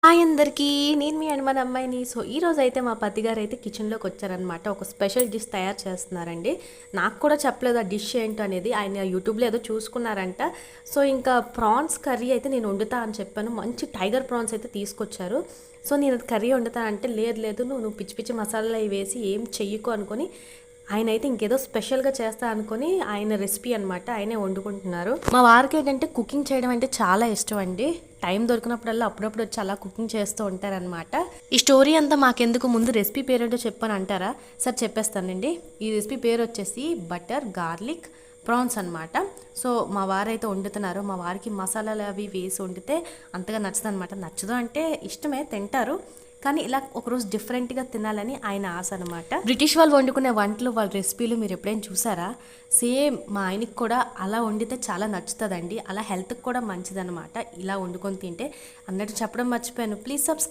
Hi అందరికీ, నేను మీ మన అమ్మాయిని. సో ఈరోజు అయితే మా పతి గారు అయితే కిచెన్లోకి వచ్చారనమాట. ఒక స్పెషల్ డిష్ తయారు చేస్తున్నారండి. నాకు కూడా చెప్పలేదు ఆ డిష్ ఏంటో అనేది. ఆయన యూట్యూబ్లో ఏదో చూసుకున్నారంట. సో ఇంకా ప్రాన్స్ కర్రీ అయితే నేను వండుతా అని చెప్పాను. మంచి టైగర్ ప్రాన్స్ అయితే తీసుకొచ్చారు. సో నేను అది కర్రీ వండుతానంటే లేదు లేదు నువ్వు పిచ్చి పిచ్చి మసాలా వేసి ఏం చెయ్యకు అనుకొని ఆయన అయితే ఇంకేదో స్పెషల్గా చేస్తా అనుకొని ఆయన రెసిపీ అనమాట ఆయనే వండుకుంటున్నారు. మా వారికి ఏంటంటే కుకింగ్ చేయడం అంటే చాలా ఇష్టం అండి. టైం దొరికినప్పుడల్లా అప్పుడప్పుడు వచ్చి అలా కుకింగ్ చేస్తూ ఉంటారనమాట. ఈ స్టోరీ అంతా మాకెందుకు, ముందు రెసిపీ పేరేంటో చెప్పని అంటారా? సార్ చెప్పేస్తానండి. ఈ రెసిపీ పేరు వచ్చేసి బటర్ గార్లిక్ ప్రాన్స్ అనమాట. సో మా వారైతే వండుతున్నారు. మా వారికి మసాలాలు అవి వేసి వండితే అంతగా నచ్చదు అనమాట. నచ్చదు అంటే ఇష్టమే, తింటారు, కానీ ఇలా ఒకరోజు డిఫరెంట్గా తినాలని ఆయన ఆశ అనమాట. బ్రిటిష్ వాళ్ళు వండుకునే వంటలు, వాళ్ళ రెసిపీలు మీరు ఎప్పుడైనా చూసారా? సేమ్ మా ఆయనకి కూడా అలా వండితే చాలా నచ్చుతుందండి. అలా హెల్త్కి కూడా మంచిదన్నమాట ఇలా వండుకొని తింటే. అన్నట్టు చెప్పడం మర్చిపోయాను. Please subscribe.